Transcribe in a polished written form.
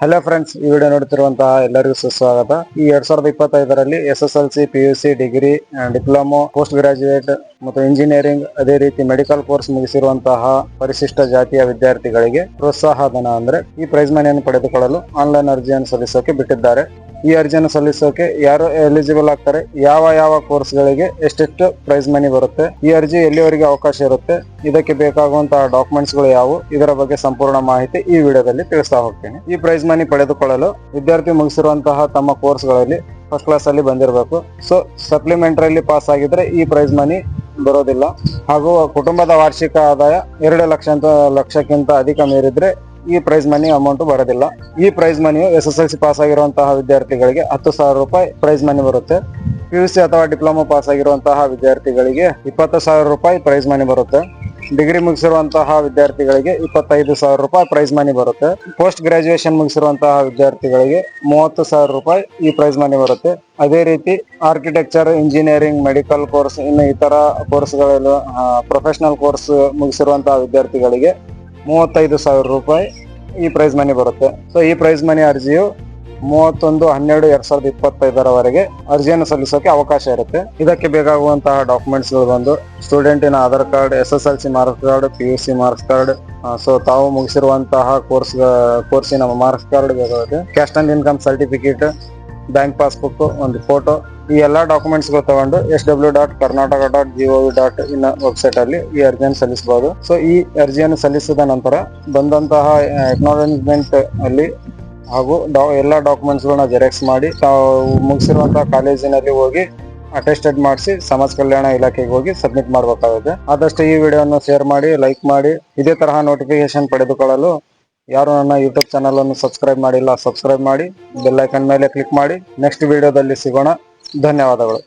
Hello friends, ಈ video ನೋಡುತ್ತಿರುವಂತಹ ಎಲ್ಲರಿಗೂ ಸುಸ್ವಾಗತ. ಈ 2025ರಲ್ಲಿ SSLC, PUC, degree, diploma, post graduate ಮತ್ತು ಇಂಜಿನಿಯರಿಂಗ್, ಅದೇ ರೀತಿ ಮೆಡಿಕಲ್ ಕೋರ್ಸ್ ಮುಗಿಸಿರುವಂತಹ ಪರಿಶಿಷ್ಟ ಜಾತಿಯ ವಿದ್ಯಾರ್ಥಿಗಳಿಗೆ ಪ್ರೋತ್ಸಾಹ ಧನ ಅಂದ್ರೆ ಈ ಪ್ರೈಸ್ ಮನಿಯನ್ನು ಪಡೆದುಕೊಳ್ಳಲು ಆನ್ಲೈನ್ ಅರ್ಜಿಯನ್ನು ಸಲ್ಲಿಸೋಕೆ ಬಿಟ್ಟಿದ್ದಾರೆ. ಈ ಅರ್ಜಿಯನ್ನು ಸಲ್ಲಿಸೋಕೆ ಯಾರು ಎಲಿಜಿಬಲ್ ಆಗ್ತಾರೆ, ಯಾವ ಕೋರ್ಸ್ಗಳಿಗೆ ಎಷ್ಟೆಷ್ಟು ಪ್ರೈಸ್ ಮನಿ ಬರುತ್ತೆ, ಈ ಅರ್ಜಿ ಎಲ್ಲಿವರೆಗೆ ಅವಕಾಶ ಇರುತ್ತೆ, ಇದಕ್ಕೆ ಬೇಕಾಗುವಂತಹ ಡಾಕ್ಯುಮೆಂಟ್ಸ್ ಗಳು ಯಾವುವು, ಇದರ ಬಗ್ಗೆ ಸಂಪೂರ್ಣ ಮಾಹಿತಿ ಈ ವಿಡಿಯೋದಲ್ಲಿ ತಿಳಿಸ್ತಾ ಹೋಗ್ತೀನಿ. ಈ ಪ್ರೈಸ್ ಮನಿ ಪಡೆದುಕೊಳ್ಳಲು ವಿದ್ಯಾರ್ಥಿ ಮುಗಿಸಿರುವಂತಹ ತಮ್ಮ ಕೋರ್ಸ್ಗಳಲ್ಲಿ ಫಸ್ಟ್ ಕ್ಲಾಸ್ ಅಲ್ಲಿ ಬಂದಿರಬೇಕು. ಸೊ ಸಪ್ಲಿಮೆಂಟರಿ ಪಾಸ್ ಆಗಿದ್ರೆ ಈ ಪ್ರೈಸ್ ಮನಿ ಬರೋದಿಲ್ಲ. ಹಾಗೂ ಕುಟುಂಬದ ವಾರ್ಷಿಕ ಆದಾಯ 2 ಲಕ್ಷಕ್ಕಿಂತ ಅಧಿಕ ಮೀರಿದ್ರೆ ಈ ಪ್ರೈಸ್ ಮನಿ ಅಮೌಂಟ್ ಬರೋದಿಲ್ಲ. ಈ ಪ್ರೈಸ್ ಮನಿಯು SSLC ಪಾಸ್ ಆಗಿರುವಂತಹ ವಿದ್ಯಾರ್ಥಿಗಳಿಗೆ 10,000 ರೂಪಾಯಿ ಪ್ರೈಸ್ ಮನಿ ಬರುತ್ತೆ. PUC ಅಥವಾ ಡಿಪ್ಲೊಮಾ ಪಾಸ್ ಆಗಿರುವಂತಹ ವಿದ್ಯಾರ್ಥಿಗಳಿಗೆ 20,000 ರೂಪಾಯಿ ಪ್ರೈಸ್ ಮನಿ ಬರುತ್ತೆ. ಡಿಗ್ರಿ ಮುಗಿಸಿರುವಂತಹ ವಿದ್ಯಾರ್ಥಿಗಳಿಗೆ 25,000 ರೂಪಾಯಿ ಪ್ರೈಸ್ ಮನಿ ಬರುತ್ತೆ. ಪೋಸ್ಟ್ ಗ್ರಾಜುಯೇಷನ್ ಮುಗಿಸಿರುವಂತಹ ವಿದ್ಯಾರ್ಥಿಗಳಿಗೆ 30,000 ರೂಪಾಯಿ ಈ ಪ್ರೈಸ್ ಮನಿ ಬರುತ್ತೆ. ಅದೇ ರೀತಿ ಆರ್ಕಿಟೆಕ್ಚರ್, ಇಂಜಿನಿಯರಿಂಗ್, ಮೆಡಿಕಲ್ ಕೋರ್ಸ್, ಇನ್ನು ಇತರ ಕೋರ್ಸ್ಗಳೆಲ್ಲ ಪ್ರೊಫೆಷನಲ್ ಕೋರ್ಸ್ ಮುಗಿಸಿರುವಂತಹ ವಿದ್ಯಾರ್ಥಿಗಳಿಗೆ 35,000 ರೂಪಾಯಿ ಈ ಪ್ರೈಸ್ ಮನಿ ಬರುತ್ತೆ. ಸೊ ಈ ಪ್ರೈಸ್ ಮನಿ ಅರ್ಜಿಯು 31/12/2025 ಅರ್ಜಿಯನ್ನು ಸಲ್ಲಿಸೋಕೆ ಅವಕಾಶ ಇರುತ್ತೆ. ಇದಕ್ಕೆ ಬೇಕಾಗುವಂತಹ ಡಾಕ್ಯುಮೆಂಟ್ಸ್ ಗಳು ಬಂದು ಸ್ಟೂಡೆಂಟಿನ Aadhaar card, SSLC marks card, PUC marks card, so ತಾವು ಮುಗಿಸಿರುವಂತಹ ಕೋರ್ಸಿನ ಮಾರ್ಕ್ಸ್ ಕಾರ್ಡ್ ಬೇಕಾಗುತ್ತೆ. Caste and income certificate, bank passbook, ಒಂದು ಫೋಟೋ, ಈ ಎಲ್ಲಾ ಡಾಕ್ಯುಮೆಂಟ್ಸ್ ಗಳು ತಗೊಂಡು sw.karnataka.gov.in ವೆಬ್ಸೈಟ್ ಅಲ್ಲಿ ಈ ಅರ್ಜಿಯನ್ನು ಸಲ್ಲಿಸಬಹುದು. ಸೊ ಈ ಅರ್ಜಿಯನ್ನು ಸಲ್ಲಿಸಿದ ನಂತರ ಬಂದಂತಹ ಅಕ್ನಾಲೆಜ್ಮೆಂಟ್ ಅಲ್ಲಿ ಹಾಗೂ ಎಲ್ಲಾ ಡಾಕ್ಯುಮೆಂಟ್ಸ್ ಗಳನ್ನ ಜೆರಾಕ್ಸ್ ಮಾಡಿ ತಾವು ಮುಗಿಸಿರುವಂತಹ ಕಾಲೇಜಿನಲ್ಲಿ ಹೋಗಿ ಅಟೆಸ್ಟೆಡ್ ಮಾಡಿಸಿ ಸಮಾಜ ಕಲ್ಯಾಣ ಇಲಾಖೆಗೆ ಹೋಗಿ ಸಬ್ಮಿಟ್ ಮಾಡಬೇಕಾಗುತ್ತೆ. ಆದಷ್ಟು ಈ ವಿಡಿಯೋವನ್ನು ಶೇರ್ ಮಾಡಿ, ಲೈಕ್ ಮಾಡಿ. ಇದೇ ತರಹ ನೋಟಿಫಿಕೇಶನ್ ಪಡೆದುಕೊಳ್ಳಲು ಯಾರು ನನ್ನ ಯೂಟ್ಯೂಬ್ ಚಾನಲ್ ಅನ್ನು ಸಬ್ಸ್ಕ್ರೈಬ್ ಮಾಡಿಲ್ಲ, ಸಬ್ಸ್ಕ್ರೈಬ್ ಮಾಡಿ, ಬೆಲ್ ಐಕಾನ್ ಮೇಲೆ ಕ್ಲಿಕ್ ಮಾಡಿ. ನೆಕ್ಸ್ಟ್ ವಿಡಿಯೋದಲ್ಲಿ ಸಿಗೋಣ. ಧನ್ಯವಾದಗಳು.